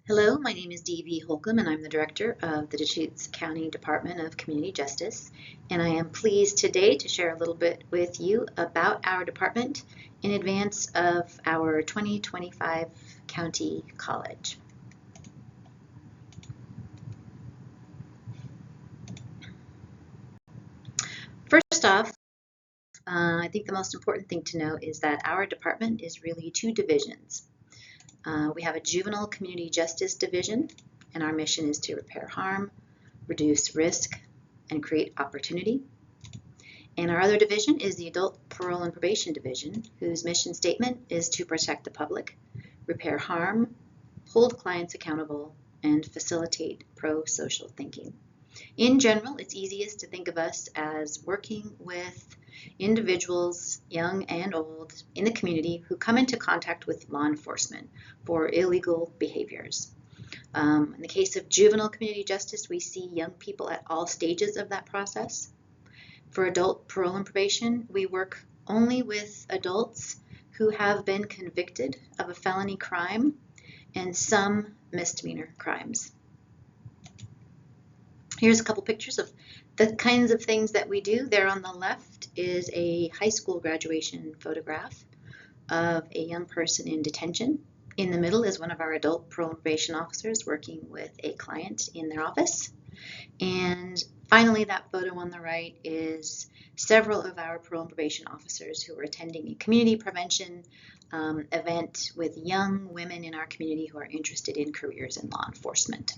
Hello, my name is Deevy Holcomb, and I'm the director of the Deschutes County Department of Community Justice. And I am pleased today to share a little bit with you about our department in advance of our 2025 County College. First off, I think the most important thing to know is that our department is really two divisions. We have a juvenile community justice division, and our mission is to repair harm, reduce risk, and create opportunity. And our other division is the Adult Parole and Probation Division, whose mission statement is to protect the public, repair harm, hold clients accountable, and facilitate pro-social thinking. In general, it's easiest to think of us as working with individuals, young and old, in the community who come into contact with law enforcement for illegal behaviors. In the case of juvenile community justice, we see young people at all stages of that process. For adult parole and probation, we work only with adults who have been convicted of a felony crime and some misdemeanor crimes. Here's a couple pictures of the kinds of things that we do. There on the left is a high school graduation photograph of a young person in detention. In the middle is one of our adult parole and probation officers working with a client in their office. And finally, that photo on the right is several of our parole and probation officers who are attending a community prevention event with young women in our community who are interested in careers in law enforcement.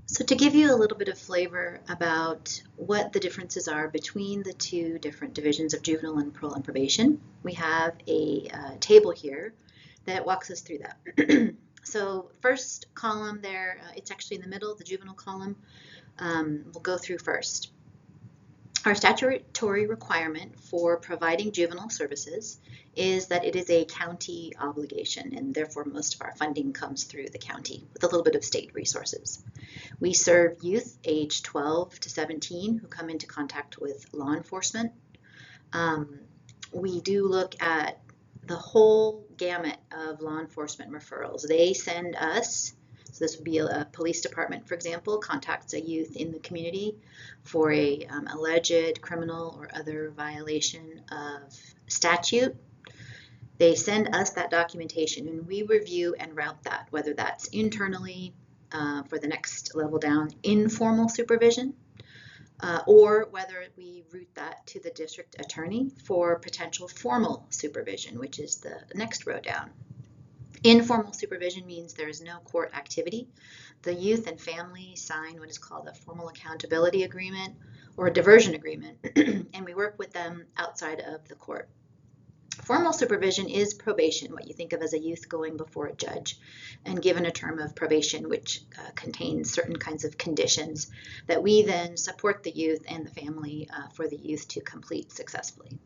So to give you a little bit of flavor about what the differences are between the two different divisions of juvenile and parole and probation, we have a table here that walks us through that. So first column there, it's actually in the middle, the juvenile column, we'll go through first. Our statutory requirement for providing juvenile services is that it is a county obligation, and therefore most of our funding comes through the county with a little bit of state resources. We serve youth age 12 to 17 who come into contact with law enforcement. We do look at the whole gamut of law enforcement referrals. They send us, so this would be a police department, for example, contacts a youth in the community for a alleged criminal or other violation of statute. They send us that documentation and we review and route that, whether that's internally for the next level down, informal supervision, or whether we route that to the district attorney for potential formal supervision, which is the next row down. Informal supervision means there is no court activity. The youth and family sign what is called a formal accountability agreement or a diversion agreement, and we work with them outside of the court. Formal supervision is probation, what you think of as a youth going before a judge and given a term of probation, which contains certain kinds of conditions that we then support the youth and the family for the youth to complete successfully.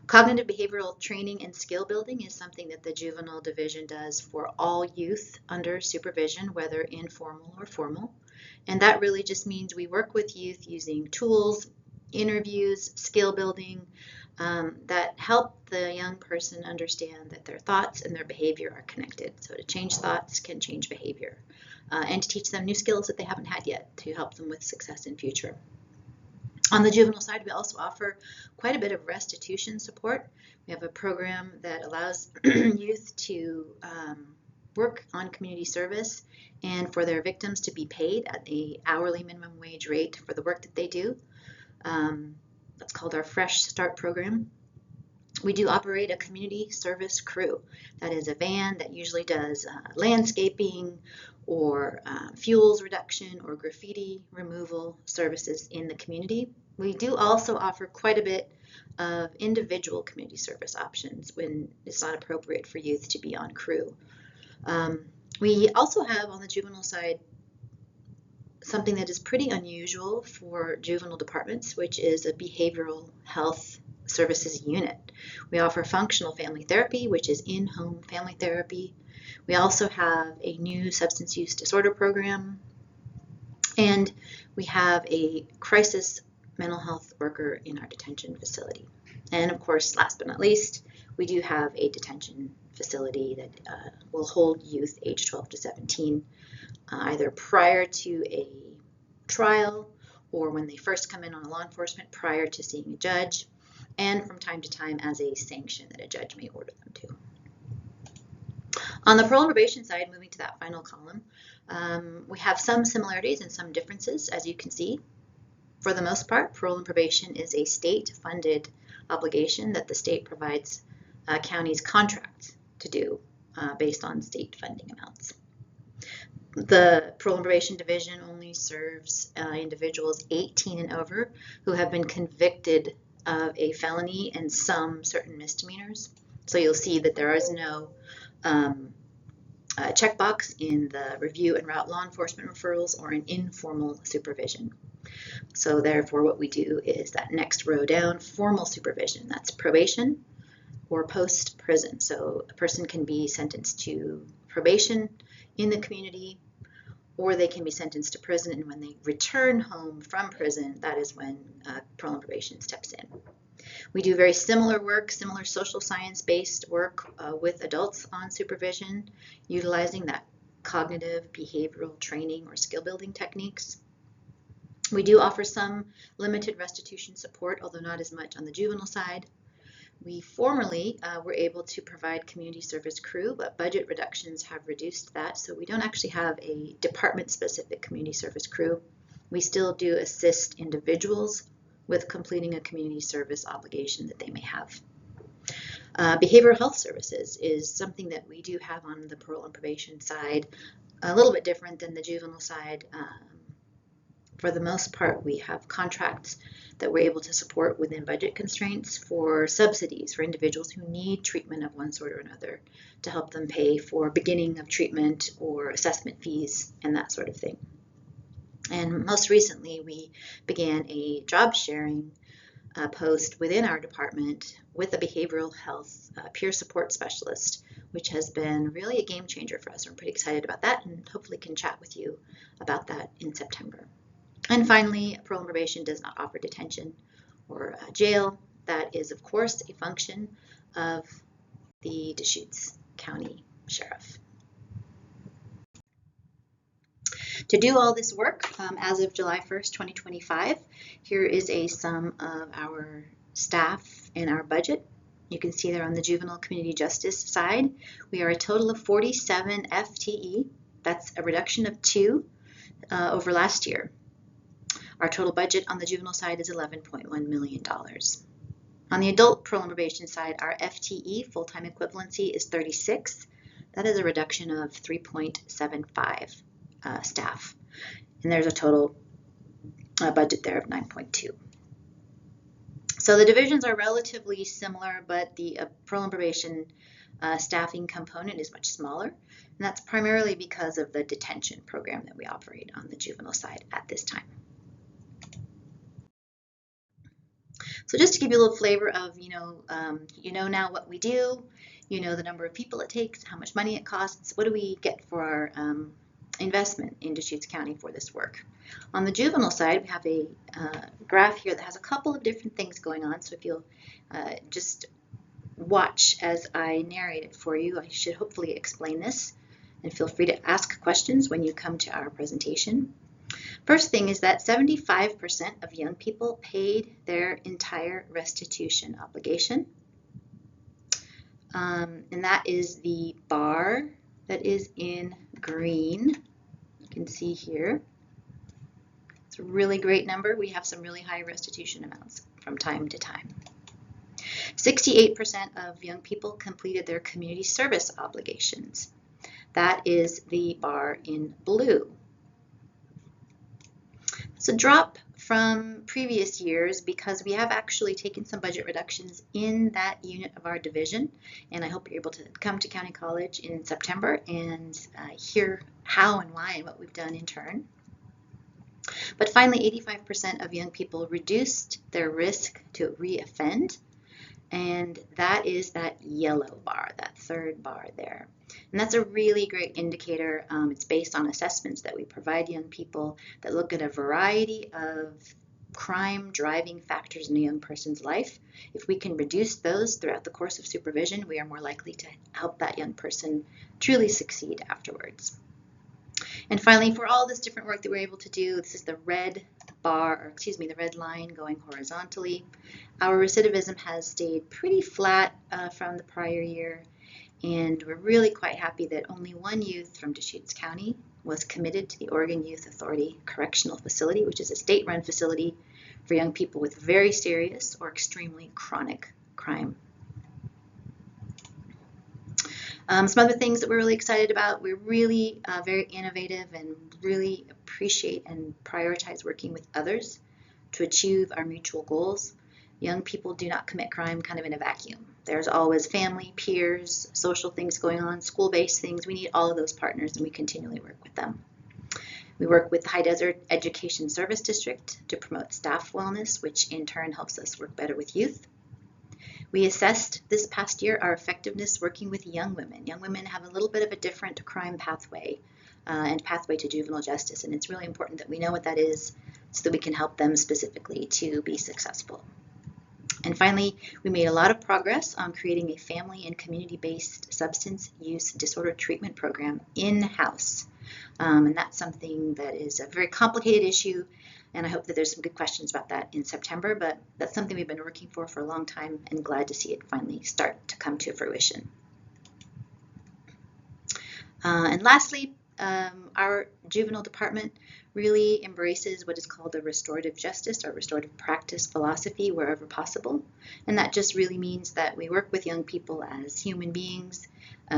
Cognitive behavioral training and skill building is something that the juvenile division does for all youth under supervision, whether informal or formal. And that really just means we work with youth using tools, interviews, skill building that help the young person understand that their thoughts and their behavior are connected. So to change thoughts can change behavior, and to teach them new skills that they haven't had yet to help them with success in future. On the juvenile side, we also offer quite a bit of restitution support. We have a program that allows youth to work on community service and for their victims to be paid at an hourly minimum wage rate for the work that they do. That's called our Fresh Start program. We do operate a community service crew. That is a van that usually does landscaping or fuels reduction or graffiti removal services in the community. We do also offer quite a bit of individual community service options when it's not appropriate for youth to be on crew. We also have on the juvenile side something that is pretty unusual for juvenile departments, which is a behavioral health services unit. We offer functional family therapy, which is in-home family therapy. We also have a new substance use disorder program, and we have a crisis mental health worker in our detention facility. And of course, last but not least, we do have a detention facility that will hold youth age 12 to 17, either prior to a trial or when they first come in on law enforcement prior to seeing a judge, and from time to time as a sanction that a judge may order them to. On the parole and probation side, moving to that final column, we have some similarities and some differences, as you can see. For the most part, parole and probation is a state-funded obligation that the state provides counties contracts to do based on state funding amounts. The parole and probation division only serves individuals 18 and over who have been convicted of a felony and some certain misdemeanors. So you'll see that there is no checkbox in the review and route law enforcement referrals or an informal supervision. So therefore what we do is that next row down, formal supervision. That's probation or post-prison. So a person can be sentenced to probation in the community, or they can be sentenced to prison, and when they return home from prison, that is when parole and probation steps in. We do very similar work, similar social science-based work with adults on supervision, utilizing that cognitive behavioral training or skill building techniques. We do offer some limited restitution support, although not as much on the juvenile side. We formerly were able to provide community service crew, but budget reductions have reduced that, so we don't actually have a department-specific community service crew. We still do assist individuals with completing a community service obligation that they may have. Behavioral health services is something that we do have on the parole and probation side, a little bit different than the juvenile side. For the most part, we have contracts that we're able to support within budget constraints for subsidies for individuals who need treatment of one sort or another to help them pay for beginning of treatment or assessment fees and that sort of thing. And most recently, we began a job sharing post within our department with a behavioral health peer support specialist, which has been really a game changer for us. We're pretty excited about that and hopefully can chat with you about that in September. And finally, parole and probation does not offer detention or jail. That is, of course, a function of the Deschutes County Sheriff. To do all this work, as of July 1st, 2025, here is a sum of our staff and our budget. You can see there on the juvenile community justice side, we are a total of 47 FTE. That's a reduction of 2 over last year. Our total budget on the juvenile side is $11.1 million. On the adult parole and probation side, our FTE, full-time equivalency, is 36. That is a reduction of 3.75 staff. And there's a total budget there of 9.2. So the divisions are relatively similar, but the parole and probation staffing component is much smaller. And that's primarily because of the detention program that we operate on the juvenile side at this time. So just to give you a little flavor of, you know now what we do, you know the number of people it takes, how much money it costs, what do we get for our investment in Deschutes County for this work. On the juvenile side, we have a graph here that has a couple of different things going on. So if you'll just watch as I narrate it for you, I should hopefully explain this. And feel free to ask questions when you come to our presentation. First thing is that 75% of young people paid their entire restitution obligation. And that is the bar that is in green. You can see here. It's a really great number. We have some really high restitution amounts from time to time. 68% of young people completed their community service obligations. That is the bar in blue. It's a drop from previous years because we have actually taken some budget reductions in that unit of our division, and I hope you're able to come to County College in September and hear how and why and what we've done in turn. But finally, 85% of young people reduced their risk to reoffend, and that is that yellow bar, that third bar there. And that's a really great indicator. It's based on assessments that we provide young people that look at a variety of crime driving factors in a young person's life. If we can reduce those throughout the course of supervision, we are more likely to help that young person truly succeed afterwards. And finally, for all this different work that we're able to do, this is the red the red line going horizontally. Our recidivism has stayed pretty flat from the prior year, and we're really quite happy that only one youth from Deschutes County was committed to the Oregon Youth Authority Correctional Facility, which is a state-run facility for young people with very serious or extremely chronic crime. Some other things that we're really excited about, we're really very innovative and really appreciate and prioritize working with others to achieve our mutual goals. Young people do not commit crime kind of in a vacuum. There's always family, peers, social things going on, school-based things. We need all of those partners, and we continually work with them. We work with the High Desert Education Service District to promote staff wellness, which in turn helps us work better with youth. We assessed this past year our effectiveness working with young women. Young women have a little bit of a different crime pathway and pathway to juvenile justice, and it's really important that we know what that is so that we can help them specifically to be successful. And finally, we made a lot of progress on creating a family and community-based substance use disorder treatment program in-house. And that's something that is a very complicated issue, and I hope that there's some good questions about that in September, but that's something we've been working for a long time and glad to see it finally start to come to fruition. And lastly, our juvenile department really embraces what is called the restorative justice or restorative practice philosophy wherever possible. And that just really means that we work with young people as human beings.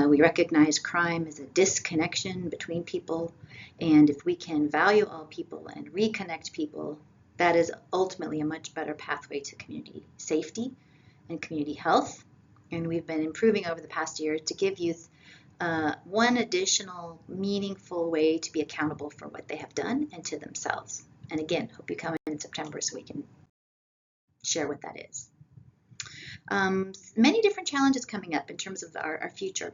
We recognize crime as a disconnection between people. And if we can value all people and reconnect people, that is ultimately a much better pathway to community safety and community health. And we've been improving over the past year to give youth one additional meaningful way to be accountable for what they have done and to themselves. And again, hope you come in September so we can share what that is. Many different challenges coming up in terms of our future.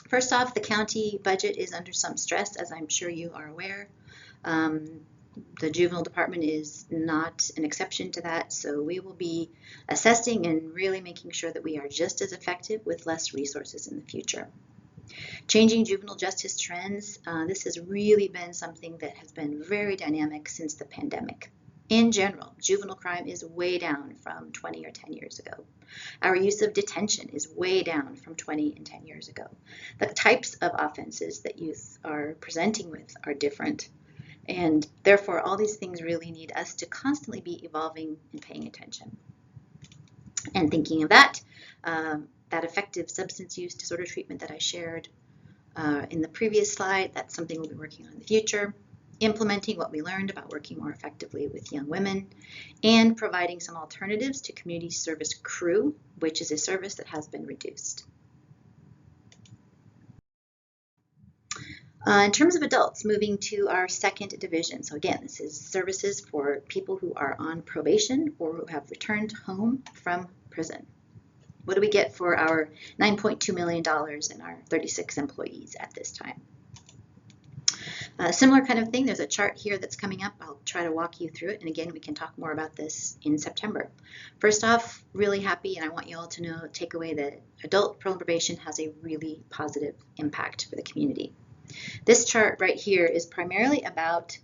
First off, the county budget is under some stress, as I'm sure you are aware. The juvenile department is not an exception to that, so we will be assessing and really making sure that we are just as effective with less resources in the future. Changing juvenile justice trends, this has really been something that has been very dynamic since the pandemic. In general, juvenile crime is way down from 20 or 10 years ago. Our use of detention is way down from 20 and 10 years ago. The types of offenses that youth are presenting with are different, and therefore all these things really need us to constantly be evolving and paying attention. And thinking of that, that effective substance use disorder treatment that I shared in the previous slide, that's something we'll be working on in the future. Implementing what we learned about working more effectively with young women, and providing some alternatives to community service crew, which is a service that has been reduced. In terms of adults, moving to our second division. So again, this is services for people who are on probation or who have returned home from prison. What do we get for our $9.2 million and our 36 employees at this time? Similar kind of thing, there's a chart here that's coming up. I'll try to walk you through it, and again, we can talk more about this in September. First off, really happy, and I want you all to know, take away that adult probation has a really positive impact for the community. This chart right here is primarily about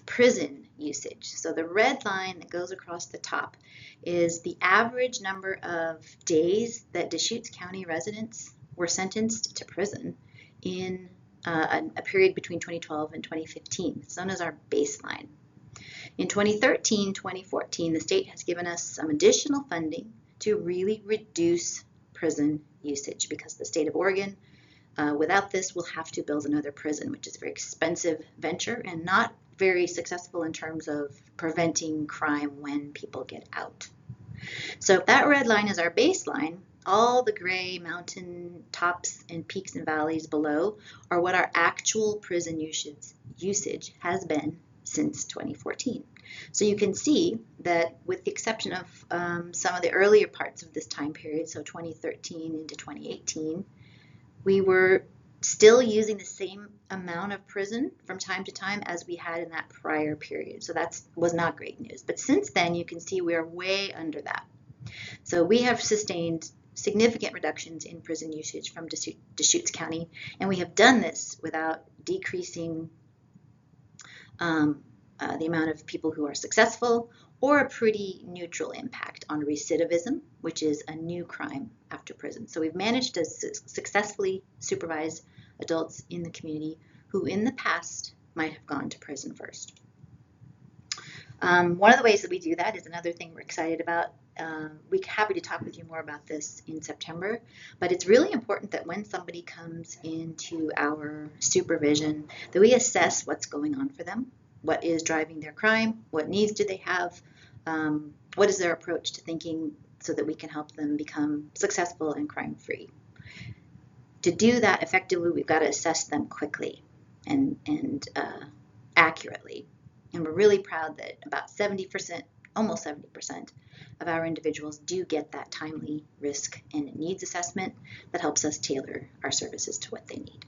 prison usage. So the red line that goes across the top is the average number of days that Deschutes County residents were sentenced to prison in a period between 2012 and 2015. It's known as our baseline. In 2013-2014, the state has given us some additional funding to really reduce prison usage because the state of Oregon, without this, will have to build another prison, which is a very expensive venture and not very successful in terms of preventing crime when people get out. So if that red line is our baseline, all the gray mountain tops and peaks and valleys below are what our actual prison usage has been since 2014. So you can see that with the exception of some of the earlier parts of this time period, so 2013 into 2018, we were still using the same amount of prison from time to time as we had in that prior period. So that was not great news. But since then, you can see we are way under that. So we have sustained significant reductions in prison usage from Deschutes County, and we have done this without decreasing the amount of people who are successful, or a pretty neutral impact on recidivism, which is a new crime after prison. So we've managed to successfully supervise adults in the community who in the past might have gone to prison first. One of the ways that we do that is another thing we're excited about. We're happy to talk with you more about this in September, but it's really important that when somebody comes into our supervision, that we assess what's going on for them, what is driving their crime, what needs do they have, what is their approach to thinking, so that we can help them become successful and crime-free. To do that effectively, we've got to assess them quickly and accurately. And we're really proud that about 70%, almost 70% of our individuals do get that timely risk and needs assessment that helps us tailor our services to what they need.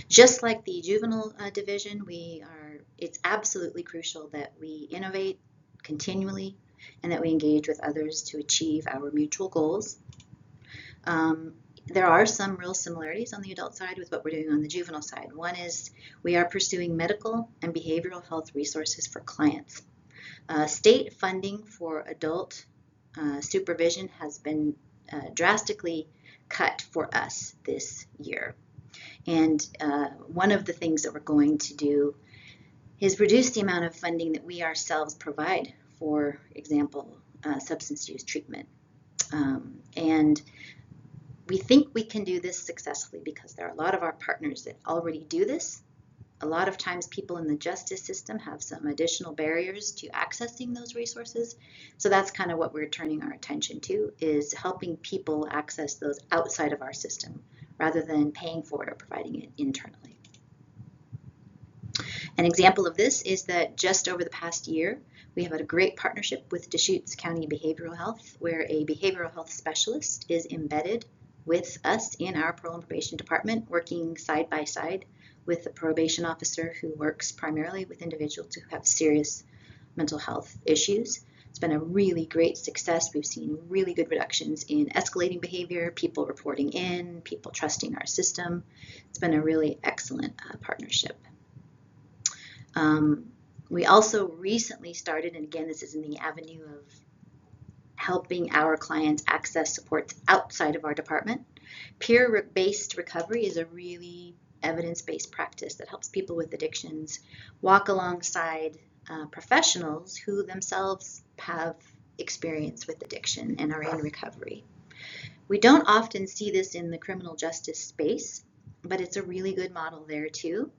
Just like the juvenile division, it's absolutely crucial that we innovate continually and that we engage with others to achieve our mutual goals. There are some real similarities on the adult side with what we're doing on the juvenile side. One is we are pursuing medical and behavioral health resources for clients. State funding for adult supervision has been drastically cut for us this year. And one of the things that we're going to do is reduce the amount of funding that we ourselves provide, for example, substance use treatment. And we think we can do this successfully because there are a lot of our partners that already do this. A lot of times people in the justice system have some additional barriers to accessing those resources. So that's kind of what we're turning our attention to, is helping people access those outside of our system rather than paying for it or providing it internally. An example of this is that just over the past year, we have had a great partnership with Deschutes County Behavioral Health, where a behavioral health specialist is embedded with us in our parole and probation department, working side by side with the probation officer who works primarily with individuals who have serious mental health issues. It's been a really great success. We've seen really good reductions in escalating behavior, people reporting in, people trusting our system. It's been a really excellent partnership. We also recently started, and again, this is in the avenue of helping our clients access supports outside of our department. Peer-based recovery is a really evidence-based practice that helps people with addictions walk alongside professionals who themselves have experience with addiction and are in recovery. We don't often see this in the criminal justice space, but it's a really good model there too.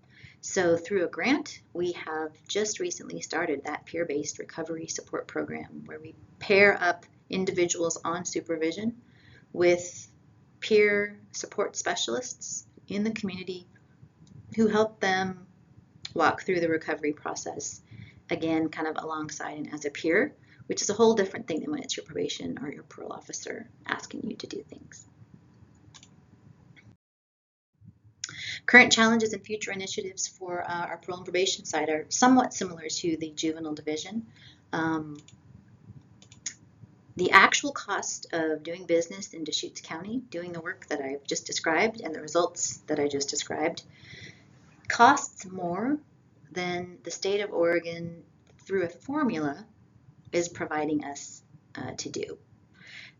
So through a grant, we have just recently started that peer-based recovery support program where we pair up individuals on supervision with peer support specialists in the community who help them walk through the recovery process, again, kind of alongside and as a peer, which is a whole different thing than when it's your probation or your parole officer asking you to do things. Current challenges and future initiatives for our parole and probation side are somewhat similar to the juvenile division. The actual cost of doing business in Deschutes County, doing the work that I've just described and the results that I just described, costs more than the state of Oregon, through a formula, is providing us to do.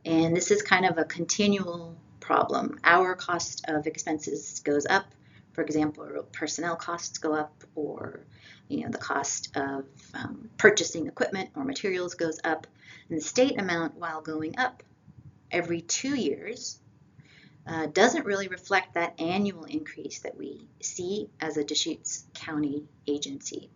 And this is kind of a continual problem. Our cost of expenses goes up. For example, personnel costs go up, or the cost of purchasing equipment or materials goes up. And the state amount, while going up every 2 years, doesn't really reflect that annual increase that we see as a Deschutes County agency.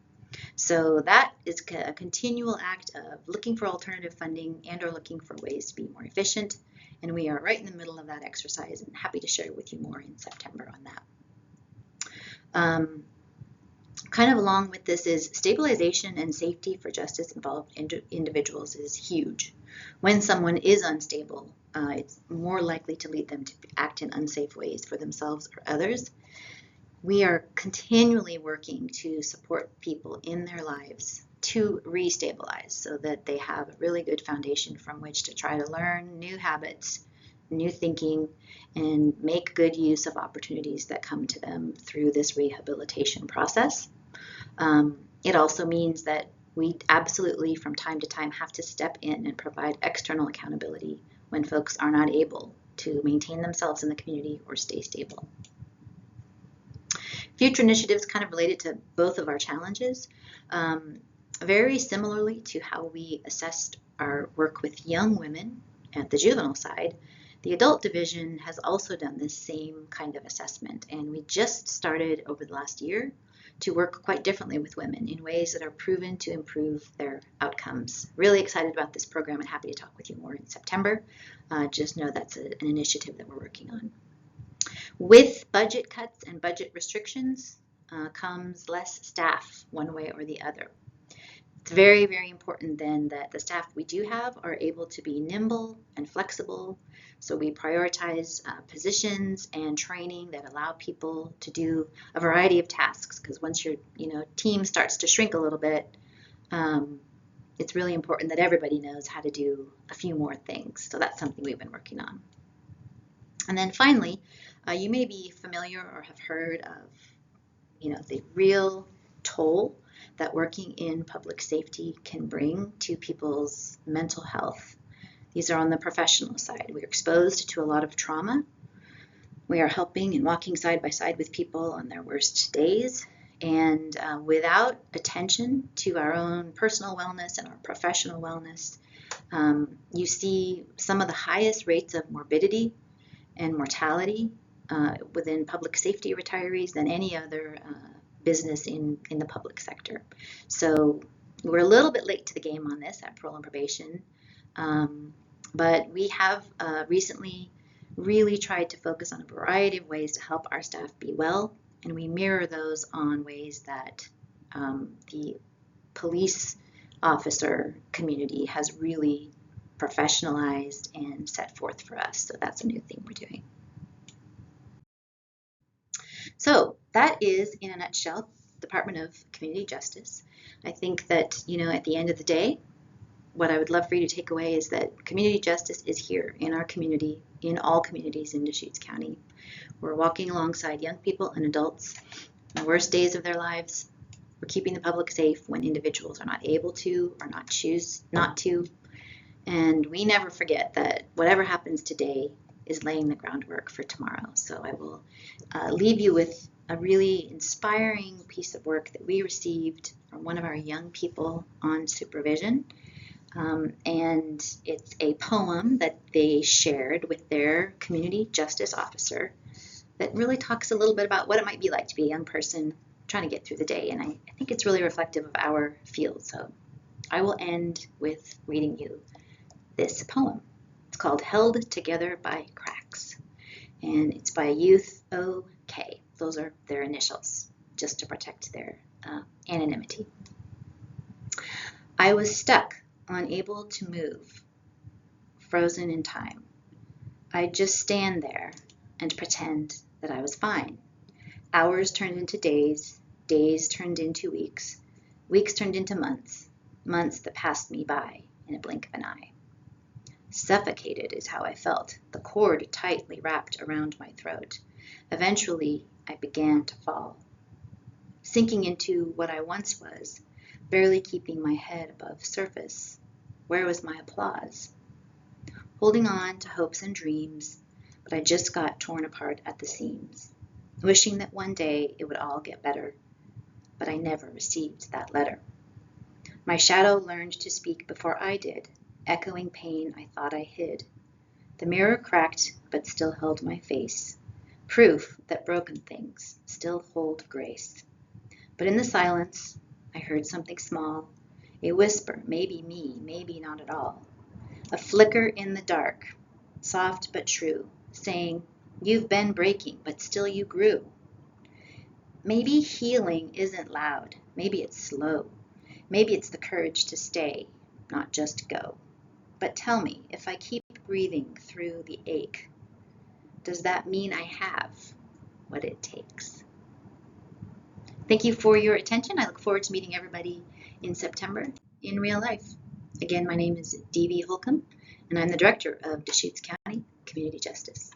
So that is a continual act of looking for alternative funding and or looking for ways to be more efficient. And we are right in the middle of that exercise and happy to share with you more in September on that. Kind of along with this is stabilization and safety for justice involved individuals is huge. When someone is unstable, it's more likely to lead them to act in unsafe ways for themselves or others. We are continually working to support people in their lives to restabilize so that they have a really good foundation from which to try to learn new habits, new thinking, and make good use of opportunities that come to them through this rehabilitation process. It also means that we absolutely, from time to time, have to step in and provide external accountability when folks are not able to maintain themselves in the community or stay stable. Future initiatives kind of related to both of our challenges. Very similarly to how we assessed our work with young women at the juvenile side, the adult division has also done this same kind of assessment, and we just started over the last year to work quite differently with women in ways that are proven to improve their outcomes. Really excited about this program and happy to talk with you more in September. Just know that's an initiative that we're working on. With budget cuts and budget restrictions comes less staff one way or the other. It's very, very important then that the staff we do have are able to be nimble and flexible. So we prioritize positions and training that allow people to do a variety of tasks, because once your team starts to shrink a little bit, it's really important that everybody knows how to do a few more things. So that's something we've been working on. And then finally, you may be familiar or have heard of the real toll that working in public safety can bring to people's mental health. These are on the professional side. We're exposed to a lot of trauma. We are helping and walking side by side with people on their worst days. And without attention to our own personal wellness and our professional wellness, you see some of the highest rates of morbidity and mortality within public safety retirees than any other business in the public sector. So we're a little bit late to the game on this at Parole and Probation, but we have recently really tried to focus on a variety of ways to help our staff be well, and we mirror those on ways that the police officer community has really professionalized and set forth for us. So that's a new thing we're doing. So that is, in a nutshell, Department of Community Justice. I think that, at the end of the day, what I would love for you to take away is that community justice is here in our community, in all communities in Deschutes County. We're walking alongside young people and adults in the worst days of their lives. We're keeping the public safe when individuals are not able to or not choose not to. And we never forget that whatever happens today is laying the groundwork for tomorrow. So I will leave you with a really inspiring piece of work that we received from one of our young people on supervision. And it's a poem that they shared with their community justice officer that really talks a little bit about what it might be like to be a young person trying to get through the day. And I think it's really reflective of our field. So I will end with reading you this poem. It's called Held Together by Cracks, and it's by Youth OK. Those are their initials, just to protect their anonymity. I was stuck, unable to move, frozen in time. I'd just stand there and pretend that I was fine. Hours turned into days, days turned into weeks, weeks turned into months, months that passed me by in a blink of an eye. Suffocated is how I felt, the cord tightly wrapped around my throat. Eventually, I began to fall, sinking into what I once was, barely keeping my head above surface. Where was my applause? Holding on to hopes and dreams, but I just got torn apart at the seams, wishing that one day it would all get better, but I never received that letter. My shadow learned to speak before I did, echoing pain I thought I hid. The mirror cracked, but still held my face, proof that broken things still hold grace. But in the silence, I heard something small, a whisper, maybe me, maybe not at all. A flicker in the dark, soft but true, saying, "You've been breaking, but still you grew." Maybe healing isn't loud. Maybe it's slow. Maybe it's the courage to stay, not just go. But tell me, if I keep breathing through the ache, does that mean I have what it takes? Thank you for your attention. I look forward to meeting everybody in September in real life. Again, my name is Deevy Holcomb, and I'm the Director of Deschutes County Community Justice.